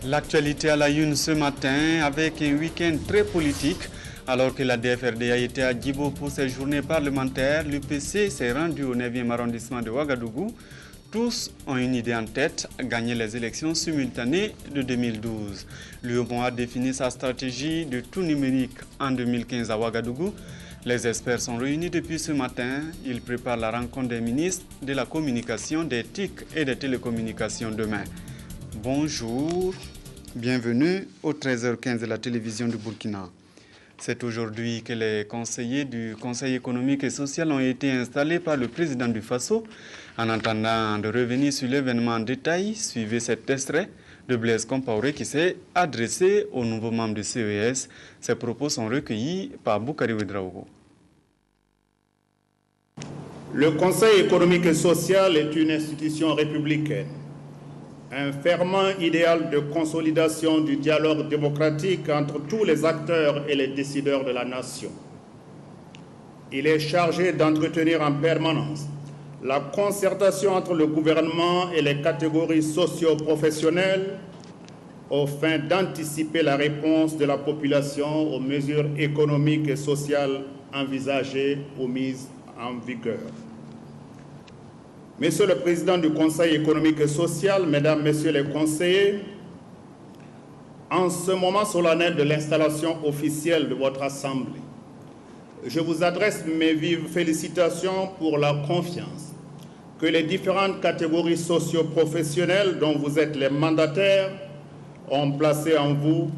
L'actualité à la une ce matin avec un week-end très politique. Alors que la DFRDA était à Djibo pour ses journées parlementaires, l'UPC s'est rendu au 9e arrondissement de Ouagadougou. Tous ont une idée en tête, gagner les élections simultanées de 2012. L'UEMOA a défini sa stratégie de tout numérique en 2015 à Ouagadougou. Les experts sont réunis depuis ce matin. Ils préparent la rencontre des ministres de la communication, des TIC et des télécommunications demain. Bonjour, bienvenue au 13h15 de la télévision du Burkina. C'est aujourd'hui que les conseillers du Conseil économique et social ont été installés par le président du Faso. En attendant de revenir sur l'événement en détail, suivez cet extrait de Blaise Compaoré qui s'est adressé aux nouveaux membres du CES. Ces propos sont recueillis par Boukari Ouedraogo. Le Conseil économique et social est une institution républicaine, un fervent idéal de consolidation du dialogue démocratique entre tous les acteurs et les décideurs de la nation. Il est chargé d'entretenir en permanence la concertation entre le gouvernement et les catégories socio-professionnelles aux fins d'anticiper la réponse de la population aux mesures économiques et sociales envisagées ou mises en vigueur. Monsieur le Président du Conseil économique et social, Mesdames, Messieurs les conseillers, en ce moment solennel de l'installation officielle de votre Assemblée, je vous adresse mes vives félicitations pour la confiance que les différentes catégories socio-professionnelles dont vous êtes les mandataires ont placée en vous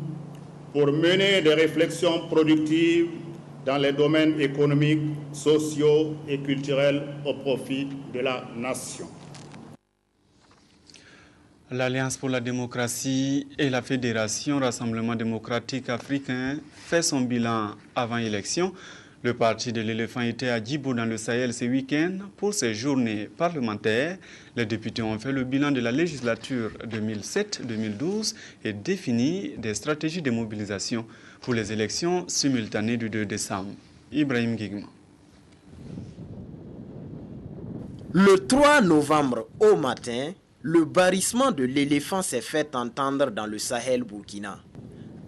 pour mener des réflexions productives dans les domaines économiques, sociaux et culturels au profit de la nation. L'Alliance pour la démocratie et la Fédération Rassemblement démocratique africain fait son bilan avant élection. Le parti de l'éléphant était à Djibo dans le Sahel ce week-end pour ses journées parlementaires. Les députés ont fait le bilan de la législature 2007-2012 et défini des stratégies de mobilisation pour les élections simultanées du 2 décembre. Ibrahim Guigma. Le 3 novembre au matin, le barrissement de l'éléphant s'est fait entendre dans le Sahel Burkina.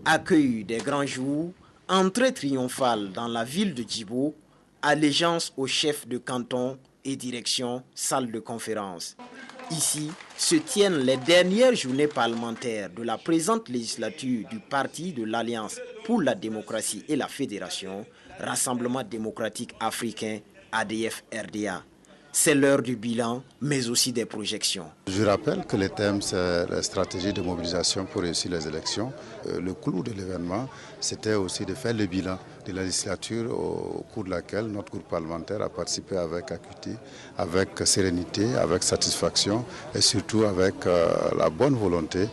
Accueil des grands jours, entrée triomphale dans la ville de Djibo, allégeance au chef de canton et direction salle de conférence. Ici se tiennent les dernières journées parlementaires de la présente législature du parti de l'Alliance pour la démocratie et la Fédération, Rassemblement démocratique africain, ADF-RDA. C'est l'heure du bilan, mais aussi des projections. Je rappelle que le thème, c'est la stratégie de mobilisation pour réussir les élections. Le clou de l'événement, c'était aussi de faire le bilan de la législature au cours de laquelle notre groupe parlementaire a participé avec acuité, avec sérénité, avec satisfaction et surtout avec la bonne volonté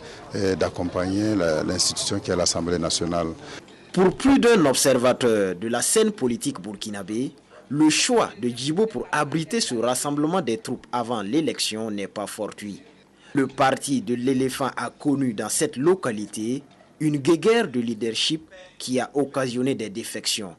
d'accompagner l'institution qui est l'Assemblée nationale. Pour plus d'un observateur de la scène politique burkinabé, le choix de Djibo pour abriter ce rassemblement des troupes avant l'élection n'est pas fortuit. Le parti de l'éléphant a connu dans cette localité une guéguerre de leadership qui a occasionné des défections.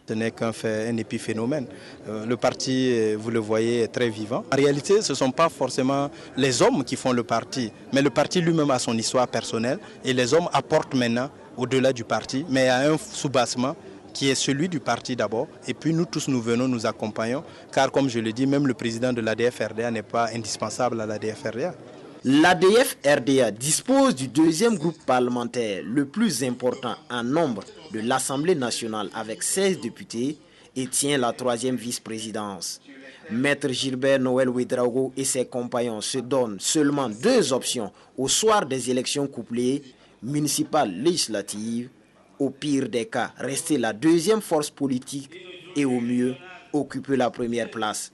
Ce n'est qu'un fait, un épiphénomène. Le parti, vous le voyez, est très vivant. En réalité, ce ne sont pas forcément les hommes qui font le parti, mais le parti lui-même a son histoire personnelle et les hommes apportent maintenant au-delà du parti, mais à un soubassement qui est celui du parti d'abord, et puis nous tous nous venons, nous accompagnons, car comme je le dis, même le président de l'ADF-RDA n'est pas indispensable à l'ADF-RDA. L'ADF-RDA dispose du deuxième groupe parlementaire le plus important en nombre de l'Assemblée nationale avec 16 députés et tient la troisième vice-présidence. Maître Gilbert Noël Ouedraogo et ses compagnons se donnent seulement 2 options au soir des élections couplées, municipales législatives. Au pire des cas, rester la deuxième force politique et au mieux, occuper la première place.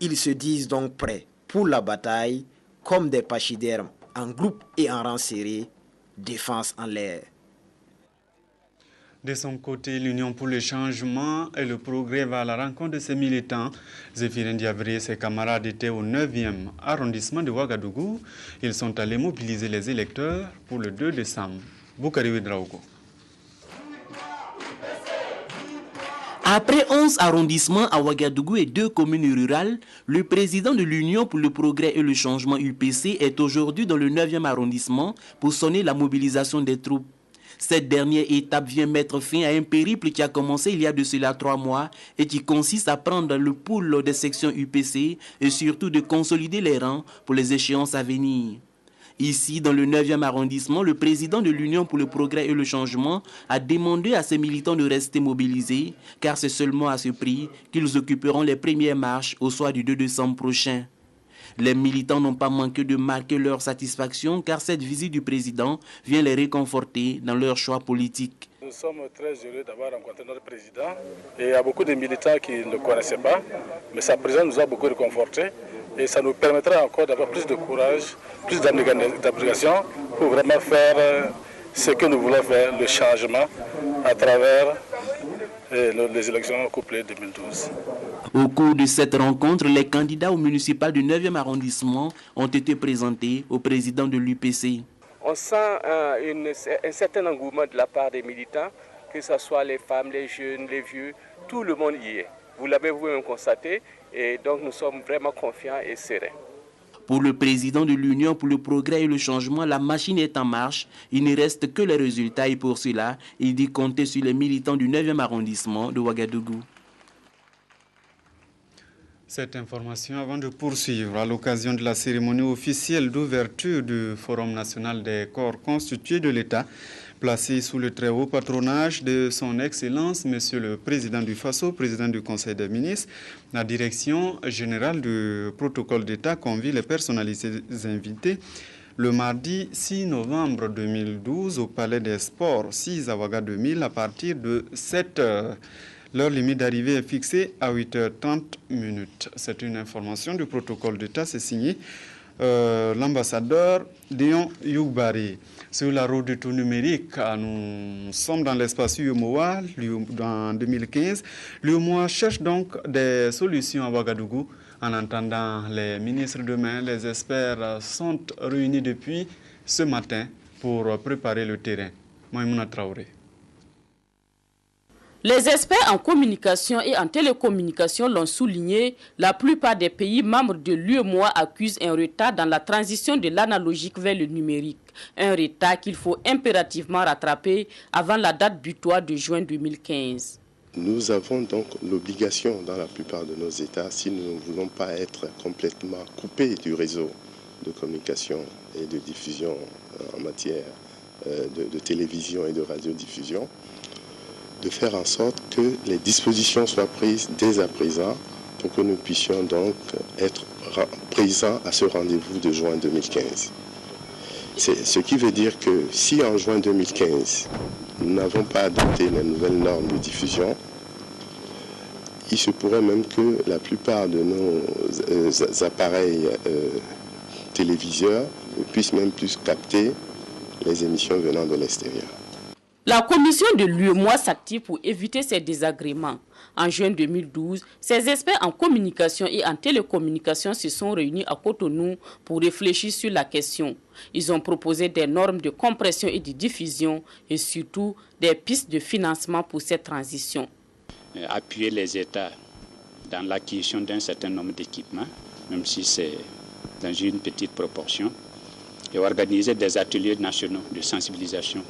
Ils se disent donc prêts pour la bataille, comme des pachydermes en groupe et en rang serré, défense en l'air. De son côté, l'Union pour le changement et le progrès va à la rencontre de ses militants. Zéphirin Diabré et ses camarades étaient au 9e arrondissement de Ouagadougou. Ils sont allés mobiliser les électeurs pour le 2 décembre. Boukari Ouedraogo. Après 11 arrondissements à Ouagadougou et 2 communes rurales, le président de l'Union pour le progrès et le changement UPC est aujourd'hui dans le 9e arrondissement pour sonner la mobilisation des troupes. Cette dernière étape vient mettre fin à un périple qui a commencé il y a de cela 3 mois et qui consiste à prendre le pouls des sections UPC et surtout de consolider les rangs pour les échéances à venir. Ici, dans le 9e arrondissement, le président de l'Union pour le progrès et le changement a demandé à ses militants de rester mobilisés, car c'est seulement à ce prix qu'ils occuperont les premières marches au soir du 2 décembre prochain. Les militants n'ont pas manqué de marquer leur satisfaction, car cette visite du président vient les réconforter dans leur choix politique. Nous sommes très heureux d'avoir rencontré notre président. Et il y a beaucoup de militants qui ne le connaissaient pas, mais sa présence nous a beaucoup réconfortés. Et ça nous permettra encore d'avoir plus de courage, plus d'abnégation pour vraiment faire ce que nous voulons faire, le changement à travers les élections couplées 2012. Au cours de cette rencontre, les candidats au municipal du 9e arrondissement ont été présentés au président de l'UPC. On sent un certain engouement de la part des militants, que ce soit les femmes, les jeunes, les vieux, tout le monde y est. Vous l'avez vous-même constaté. Et donc nous sommes vraiment confiants et sereins. Pour le président de l'Union pour le progrès et le changement, la machine est en marche. Il ne reste que les résultats et pour cela, il dit compter sur les militants du 9e arrondissement de Ouagadougou. Cette information avant de poursuivre à l'occasion de la cérémonie officielle d'ouverture du Forum national des corps constitués de l'État, placé sous le très haut patronage de son Excellence, Monsieur le Président du FASO, Président du Conseil des ministres, la Direction générale du protocole d'État convie les personnalités invitées le mardi 6 novembre 2012 au Palais des Sports 6 à Ouaga 2000 à partir de 7 heures. L'heure limite d'arrivée est fixée à 8h30. C'est une information du protocole d'État, c'est signé l'ambassadeur Dion Youbari. Sur la route du tout numérique, nous sommes dans l'espace UEMOA en 2015. L'UEMOA cherche donc des solutions à Ouagadougou. En entendant les ministres demain, les experts sont réunis depuis ce matin pour préparer le terrain. Maïmouna Traoré. Les experts en communication et en télécommunication l'ont souligné, la plupart des pays membres de l'UEMOA accusent un retard dans la transition de l'analogique vers le numérique. Un retard qu'il faut impérativement rattraper avant la date butoir de juin 2015. Nous avons donc l'obligation dans la plupart de nos États, si nous ne voulons pas être complètement coupés du réseau de communication et de diffusion en matière de télévision et de radiodiffusion, de faire en sorte que les dispositions soient prises dès à présent pour que nous puissions donc être présents à ce rendez-vous de juin 2015. Ce qui veut dire que si en juin 2015, nous n'avons pas adopté les nouvelles normes de diffusion, il se pourrait même que la plupart de nos appareils téléviseurs ne puissent même plus capter les émissions venant de l'extérieur. La commission de l'UEMOA s'active pour éviter ces désagréments. En juin 2012, ces experts en communication et en télécommunication se sont réunis à Cotonou pour réfléchir sur la question. Ils ont proposé des normes de compression et de diffusion et surtout des pistes de financement pour cette transition. Appuyer les États dans l'acquisition d'un certain nombre d'équipements, même si c'est dans une petite proportion, et organiser des ateliers nationaux de sensibilisation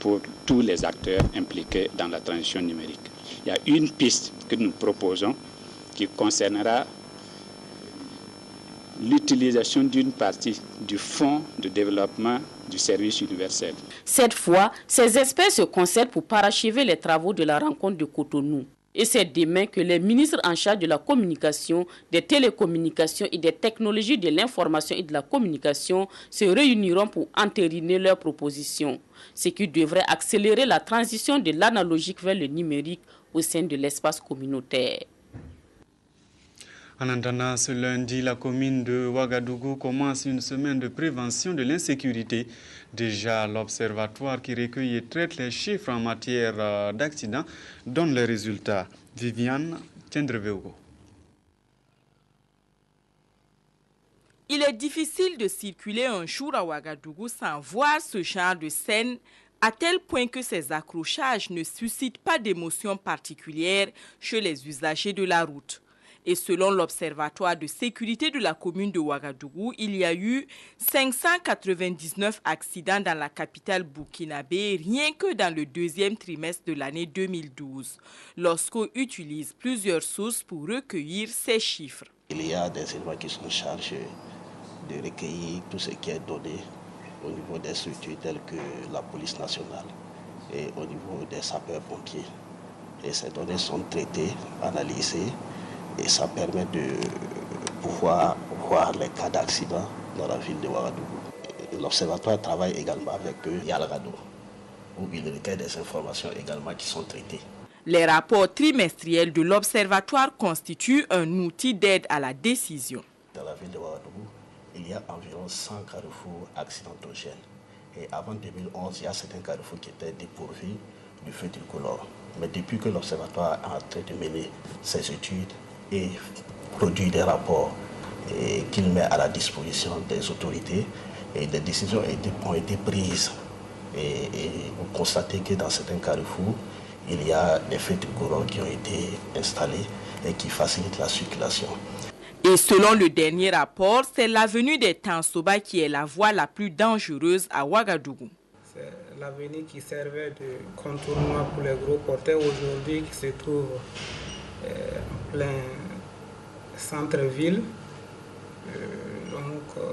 pour tous les acteurs impliqués dans la transition numérique. Il y a une piste que nous proposons qui concernera l'utilisation d'une partie du fonds de développement du service universel. Cette fois, ces experts se concertent pour parachever les travaux de la rencontre de Cotonou. Et c'est demain que les ministres en charge de la communication, des télécommunications et des technologies de l'information et de la communication se réuniront pour entériner leurs propositions, ce qui devrait accélérer la transition de l'analogique vers le numérique au sein de l'espace communautaire. En attendant ce lundi, la commune de Ouagadougou commence une semaine de prévention de l'insécurité. Déjà, l'observatoire qui recueille et traite les chiffres en matière d'accidents donne les résultats. Viviane Tiendreveugo. Il est difficile de circuler un jour à Ouagadougou sans voir ce genre de scène à tel point que ces accrochages ne suscitent pas d'émotion particulière chez les usagers de la route. Et selon l'Observatoire de sécurité de la commune de Ouagadougou, il y a eu 599 accidents dans la capitale burkinabé, rien que dans le deuxième trimestre de l'année 2012, lorsqu'on utilise plusieurs sources pour recueillir ces chiffres. Il y a des éléments qui sont chargés de recueillir tout ce qui est donné au niveau des structures telles que la police nationale et au niveau des sapeurs-pompiers. Et ces données sont traitées, analysées, et ça permet de pouvoir voir les cas d'accident dans la ville de Ouagadougou. L'Observatoire travaille également avec Yalagado, où il recueille des informations également qui sont traitées. Les rapports trimestriels de l'Observatoire constituent un outil d'aide à la décision. Dans la ville de Ouagadougou, il y a environ 100 carrefours accidentogènes. Et avant 2011, il y a certains carrefours qui étaient dépourvus du feu tricolore. Mais depuis que l'Observatoire est en train de mener ses études et produit des rapports qu'il met à la disposition des autorités, et des décisions ont été prises. Et vous constatez que dans certains carrefours, il y a des feux tricolores qui ont été installés et qui facilitent la circulation. Et selon le dernier rapport, c'est l'avenue des Tansoba qui est la voie la plus dangereuse à Ouagadougou. C'est l'avenue qui servait de contournement pour les gros porteurs aujourd'hui qui se trouve en plein centre-ville,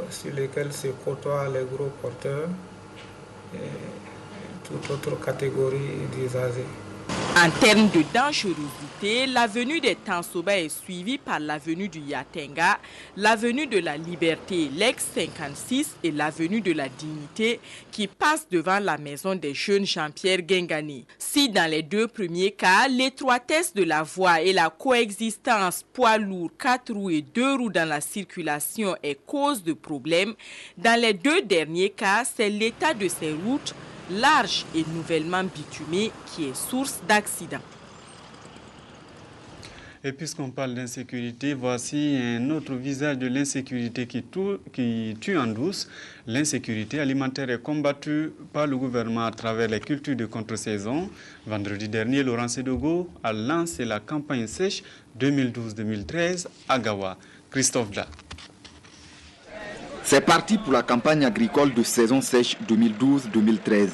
sur lequel se côtoient les gros porteurs et toute autre catégorie d'usagers. En termes de dangerosité, l'avenue des Tansoba est suivie par l'avenue du Yatenga, l'avenue de la Liberté, l'ex-56 et l'avenue de la Dignité qui passent devant la maison des jeunes Jean-Pierre Gengani. Si dans les deux premiers cas, l'étroitesse de la voie et la coexistence poids lourds, 4 roues et 2 roues dans la circulation est cause de problèmes, dans les deux derniers cas, c'est l'état de ces routes large et nouvellement bitumé qui est source d'accidents. Et puisqu'on parle d'insécurité, voici un autre visage de l'insécurité qui tue en douce. L'insécurité alimentaire est combattue par le gouvernement à travers les cultures de contre-saison. Vendredi dernier, Laurent Sédogo a lancé la campagne sèche 2012-2013 à Gawa. Christophe Da. C'est parti pour la campagne agricole de saison sèche 2012-2013.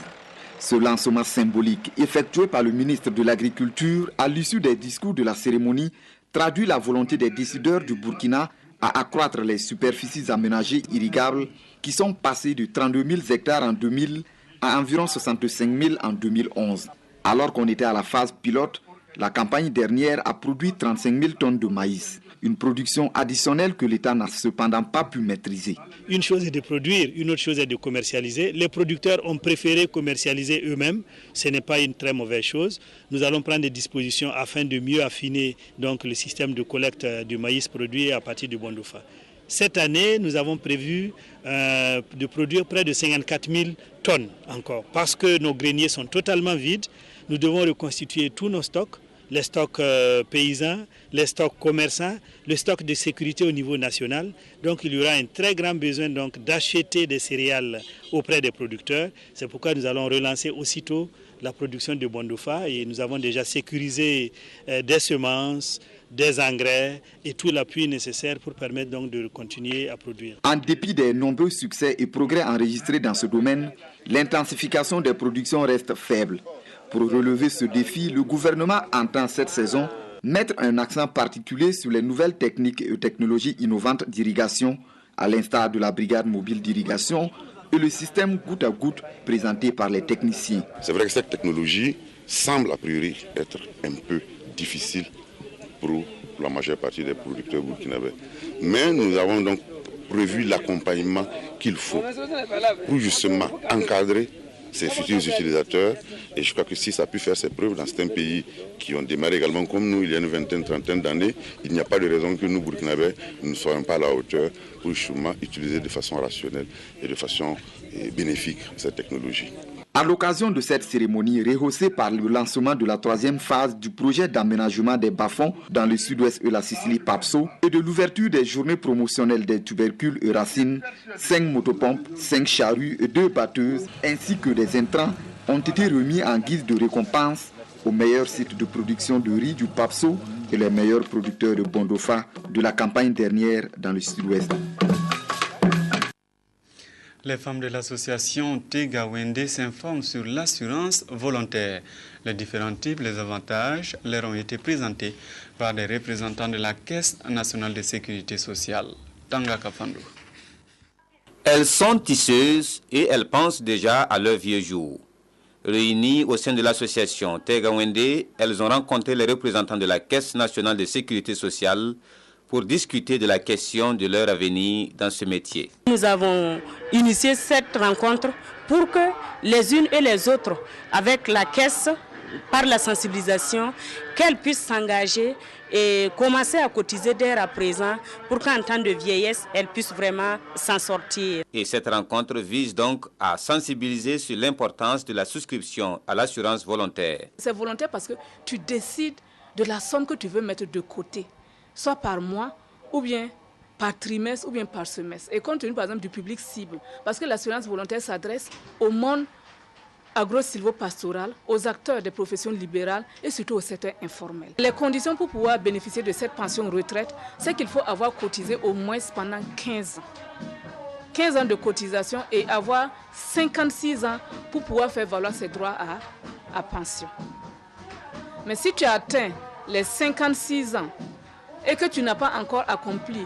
Ce lancement symbolique, effectué par le ministre de l'Agriculture à l'issue des discours de la cérémonie, traduit la volonté des décideurs du Burkina à accroître les superficies aménagées irrigables qui sont passées de 32 000 hectares en 2000 à environ 65 000 en 2011. Alors qu'on était à la phase pilote, la campagne dernière a produit 35 000 tonnes de maïs. Une production additionnelle que l'État n'a cependant pas pu maîtriser. Une chose est de produire, une autre chose est de commercialiser. Les producteurs ont préféré commercialiser eux-mêmes. Ce n'est pas une très mauvaise chose. Nous allons prendre des dispositions afin de mieux affiner donc, le système de collecte du maïs produit à partir du Bondoufa. Cette année, nous avons prévu de produire près de 54 000 tonnes encore. Parce que nos greniers sont totalement vides, nous devons reconstituer tous nos stocks. Les stocks paysans, les stocks commerçants, le stock de sécurité au niveau national. Donc il y aura un très grand besoin d'acheter des céréales auprès des producteurs. C'est pourquoi nous allons relancer aussitôt la production de Bondoufa et nous avons déjà sécurisé des semences, des engrais et tout l'appui nécessaire pour permettre donc de continuer à produire. En dépit des nombreux succès et progrès enregistrés dans ce domaine, l'intensification des productions reste faible. Pour relever ce défi, le gouvernement entend cette saison mettre un accent particulier sur les nouvelles techniques et technologies innovantes d'irrigation, à l'instar de la brigade mobile d'irrigation et le système goutte à goutte présenté par les techniciens. C'est vrai que cette technologie semble a priori être un peu difficile pour la majeure partie des producteurs burkinabés. Mais nous avons donc prévu l'accompagnement qu'il faut pour justement encadrer ces futurs utilisateurs. Et je crois que si ça a pu faire ses preuves dans certains pays qui ont démarré également comme nous il y a une vingtaine, trentaine d'années, il n'y a pas de raison que nous, Burkinabés, ne soyons pas à la hauteur pour justement utiliser de façon rationnelle et de façon bénéfique cette technologie. À l'occasion de cette cérémonie rehaussée par le lancement de la 3e phase du projet d'aménagement des bas-fonds dans le sud-ouest de la Sicile PAPSO et de l'ouverture des journées promotionnelles des tubercules et racines, 5 motopompes, 5 charrues et 2 batteuses, ainsi que des intrants, ont été remis en guise de récompense aux meilleurs sites de production de riz du Papso et les meilleurs producteurs de Bondofa de la campagne dernière dans le sud-ouest. Les femmes de l'association Tegawende s'informent sur l'assurance volontaire. Les différents types, les avantages leur ont été présentés par des représentants de la Caisse nationale de sécurité sociale. Tanga Kafandou. Elles sont tisseuses et elles pensent déjà à leur vieux jour. Réunies au sein de l'association Tegawende, elles ont rencontré les représentants de la Caisse nationale de sécurité sociale pour discuter de la question de leur avenir dans ce métier. Nous avons initié cette rencontre pour que les unes et les autres, avec la Caisse, par la sensibilisation, qu'elles puissent s'engager et commencer à cotiser dès à présent pour qu'en temps de vieillesse, elles puissent vraiment s'en sortir. Et cette rencontre vise donc à sensibiliser sur l'importance de la souscription à l'assurance volontaire. C'est volontaire parce que tu décides de la somme que tu veux mettre de côté, soit par mois, ou bien par trimestre, ou bien par semestre. Et compte tenu, par exemple, du public cible. Parce que l'assurance volontaire s'adresse au monde agro-silvo-pastoral, aux acteurs des professions libérales et surtout au secteur informel. Les conditions pour pouvoir bénéficier de cette pension retraite, c'est qu'il faut avoir cotisé au moins pendant 15 ans. 15 ans de cotisation et avoir 56 ans pour pouvoir faire valoir ses droits à pension. Mais si tu atteins les 56 ans et que tu n'as pas encore accompli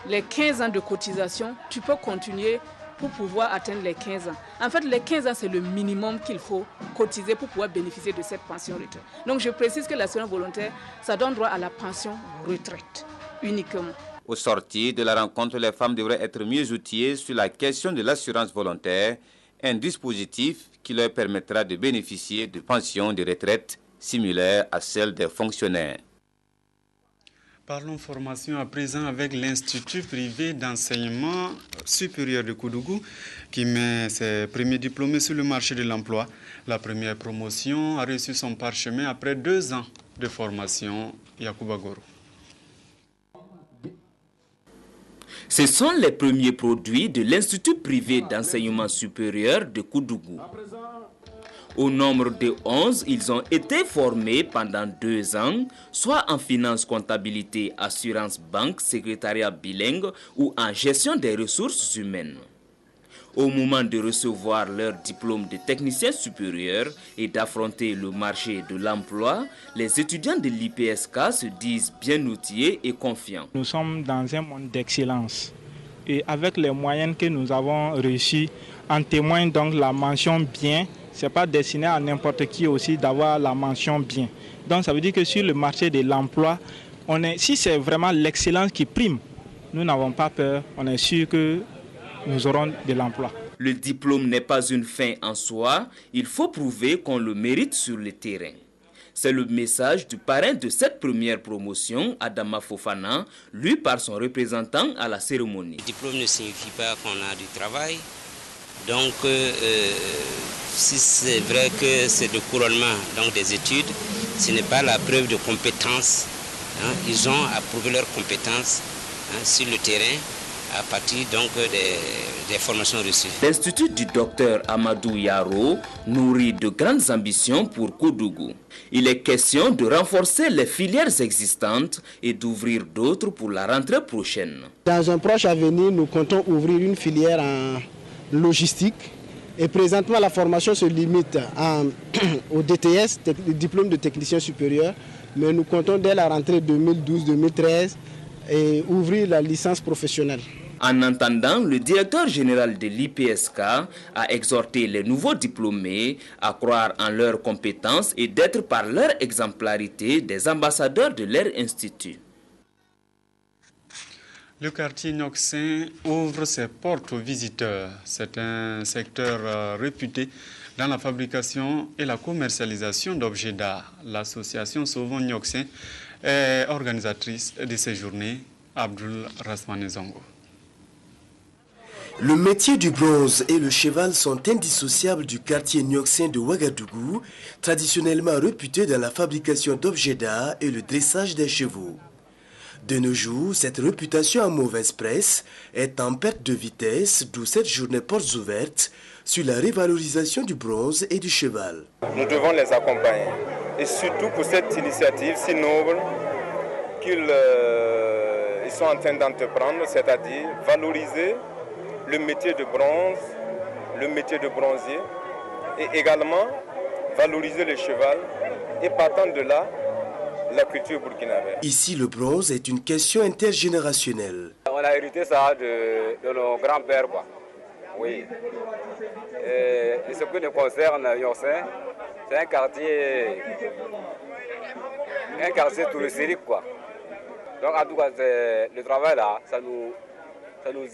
les 15 ans de cotisation, tu peux continuer pour pouvoir atteindre les 15 ans. En fait, les 15 ans, c'est le minimum qu'il faut cotiser pour pouvoir bénéficier de cette pension retraite. Donc, je précise que l'assurance volontaire, ça donne droit à la pension retraite uniquement. Au sortir de la rencontre, les femmes devraient être mieux outillées sur la question de l'assurance volontaire, un dispositif qui leur permettra de bénéficier de pensions de retraite similaires à celles des fonctionnaires. Parlons formation à présent avec l'Institut privé d'enseignement supérieur de Koudougou qui met ses premiers diplômés sur le marché de l'emploi. La première promotion a reçu son parchemin après 2 ans de formation. Yacouba Goro. Ce sont les premiers produits de l'Institut privé d'enseignement supérieur de Koudougou. Au nombre de 11, ils ont été formés pendant 2 ans, soit en finance, comptabilité, assurance, banque, secrétariat bilingue ou en gestion des ressources humaines. Au moment de recevoir leur diplôme de technicien supérieur et d'affronter le marché de l'emploi, les étudiants de l'IPSK se disent bien outillés et confiants. Nous sommes dans un monde d'excellence et avec les moyens que nous avons reçus, en témoigne donc la mention bien. Ce n'est pas destiné à n'importe qui aussi d'avoir la mention bien. Donc ça veut dire que sur le marché de l'emploi, si c'est vraiment l'excellence qui prime, nous n'avons pas peur, on est sûr que nous aurons de l'emploi. Le diplôme n'est pas une fin en soi, il faut prouver qu'on le mérite sur le terrain. C'est le message du parrain de cette première promotion, Adama Fofana, lu par son représentant à la cérémonie. Le diplôme ne signifie pas qu'on a du travail. Donc, si c'est vrai que c'est le couronnement donc, des études, ce n'est pas la preuve de compétence. Ils ont approuvé leurs compétences sur le terrain à partir donc, des formations reçues. L'Institut du docteur Amadou Yaro nourrit de grandes ambitions pour Koudougou. Il est question de renforcer les filières existantes et d'ouvrir d'autres pour la rentrée prochaine. Dans un proche avenir, nous comptons ouvrir une filière en logistique et présentement la formation se limite au DTS, le diplôme de technicien supérieur, mais nous comptons dès la rentrée 2012-2013 et ouvrir la licence professionnelle. En entendant, le directeur général de l'IPSK a exhorté les nouveaux diplômés à croire en leurs compétences et d'être par leur exemplarité des ambassadeurs de leur institut. Le quartier Nyoxin ouvre ses portes aux visiteurs. C'est un secteur réputé dans la fabrication et la commercialisation d'objets d'art. L'association Sauvons Nyoxin est organisatrice de ces journées. Abdul Rasmane Zongo. Le métier du bronze et le cheval sont indissociables du quartier Nyoxin de Ouagadougou, traditionnellement réputé dans la fabrication d'objets d'art et le dressage des chevaux. De nos jours, cette réputation en mauvaise presse est en perte de vitesse, d'où cette journée portes ouvertes sur la revalorisation du bronze et du cheval. Nous devons les accompagner, et surtout pour cette initiative si noble qu'ils sont en train d'entreprendre, c'est-à-dire valoriser le métier de bronze, le métier de bronzier, et également valoriser le cheval, et partant de là, la culture burkinabé. Ici, le bronze est une question intergénérationnelle. On a hérité ça de nos grands-pères, quoi. Oui. Et ce qui nous concerne, Yoksen, c'est un quartier touristique, quoi. Donc, en tout cas, le travail là, ça nous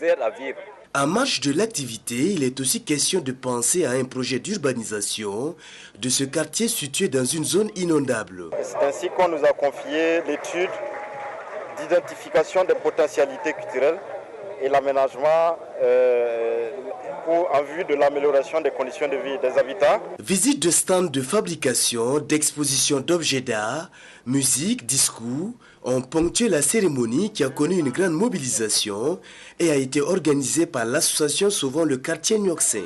aide à vivre. En marge de l'activité, il est aussi question de penser à un projet d'urbanisation de ce quartier situé dans une zone inondable. C'est ainsi qu'on nous a confié l'étude d'identification des potentialités culturelles et l'aménagement en vue de l'amélioration des conditions de vie des habitants. Visite de stands de fabrication, d'exposition d'objets d'art, musique, discours ont ponctué la cérémonie qui a connu une grande mobilisation et a été organisée par l'association Sauvons le quartier Nioksen.